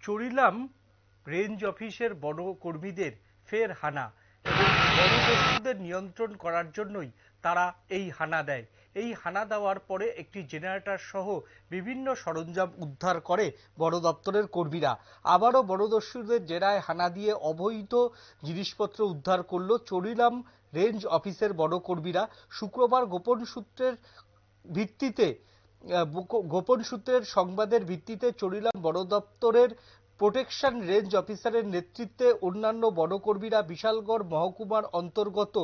Charilam range অফিসের বন কর্মীদের ফের হানা এবং বনদস্যুদের নিয়ন্ত্রণ করার জন্যই তারা এই হানা দেয়। এই হানা দেওয়ার পরে একটি জেনারেটর সহ বিভিন্ন সরঞ্জাম উদ্ধার করে বন দপ্তরের কর্মীরা। আবারও বনদস্যুদের জেরায় হানা দিয়ে অবৈধ জিনিসপত্র উদ্ধার করল চরিলাম রেঞ্জ অফিসের বনকর্মীরা। শুক্রবার গোপন সূত্রের সংবাদের ভিত্তিতে চরিলাম বন দপ্তরের প্রোটেকশন রেঞ্জ অফিসারের নেতৃত্বে অন্যান্য বনকর্মীরা বিশালগড় মহকুমার অন্তর্গত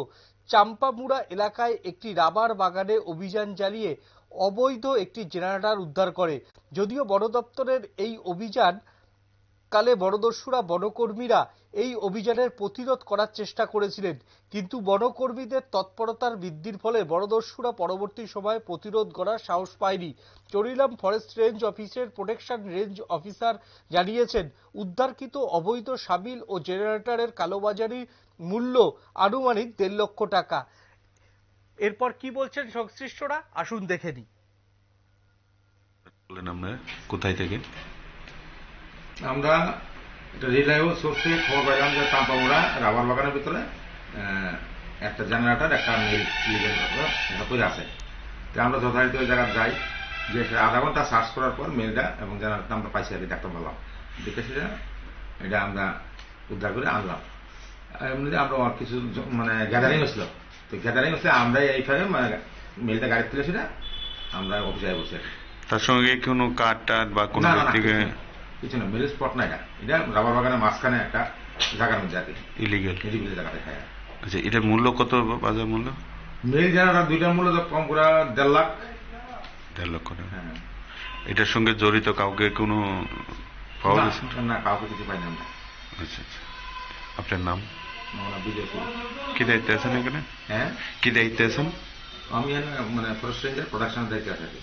চাম্পামুড়া এলাকায় একটি রাবার বাগানে অভিযান চালিয়ে অবৈধ একটি জেনারেটর উদ্ধার করে। যদিও বন দপ্তরের এই অভিযান কালে বনদস্যুরা বনকর্মীরা এই অভিযানের প্রতিরোধ করার চেষ্টা করেছিলেন, কিন্তু বনকর্মীদের তৎপরতার বৃদ্ধির ফলে বনদস্যুরা পরবর্তী সময়ে প্রতিরোধ করার সাহস পায়নি। চরিলাম ফরেস্ট রেঞ্জ অফিসের প্রোটেকশন রেঞ্জ অফিসার জানিয়েছেন, উদ্ধারকৃত অবৈধ সাবিল ও জেনারেটরের কালোবাজারি মূল্য আনুমানিক 1.5 লক্ষ টাকা। এরপর কি বলছেন সংশ্লিষ্টরা, আসুন দেখে নিই। কোথায় থেকে আমরা রিলায়েবল সোর্সে খবর পাইলাম যে চাম্পামুড়া রাবার বাগানের ভিতরে একটা জেনারেটর একটা মিল করে আছে। তো আমরা যথারীতি ওই জায়গায় যাই, যে আধা ঘন্টা সার্চ করার পর মিলটা এবং জেনারেটরটা আমরা পাইছি আর কি, দেখতে পেলাম। দেখে সেটা এটা আমরা উদ্ধার করে আনলাম। এমনিতে আমরা কিছু মানে গ্যাদারিং হয়েছিল, তো গ্যাদারিং হচ্ছে আমরা এইভাবে মিলটা গাড়ি তুলে সেটা আমরা অফিসে বসে। তার সঙ্গে কোনো কাঠ টাট বা কোনো কিছু না, মিল স্পট না, এটা রাবার বাগানের মাঝখানে একটা জায়গার মধ্যে আর কি, ইলিগেল জায়গা দেখায়। আচ্ছা, এটার মূল্য কত, বাজার মূল্য? মিল জেনারেটর দুইটার মূল্য কম করে 1.5 লাখ। 1.5 লক্ষ টাকা। হ্যাঁ। এটার সঙ্গে জড়িত কাউকে কোনো পাওয়া গেছে? না, কাউকে কিছু পাইনি আমরা। আচ্ছা আচ্ছা, আপনার নাম? বিজয়। কি দায়িত্বে আছেন এখানে? হ্যাঁ, কি দায়িত্বে আছেন? আমি মানে ফরেস্ট রেঞ্জের প্রোডাকশনের দায়িত্বে আছি।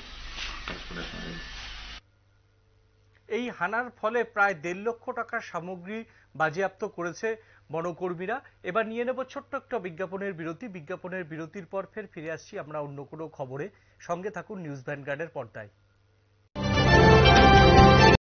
এই হানার ফলে প্রায় 1.5 লক্ষ টাকার সামগ্রী বাজেয়াপ্ত করেছে বনকর্মীরা। এবার নিয়ে নেব ছোট্ট একটা বিজ্ঞাপনের বিরতি। বিজ্ঞাপনের বিরতির পর ফিরে আসছি আমরা অন্য কোনো খবরে। সঙ্গে থাকুন নিউজ ভ্যানগার্ডের পর্দায়।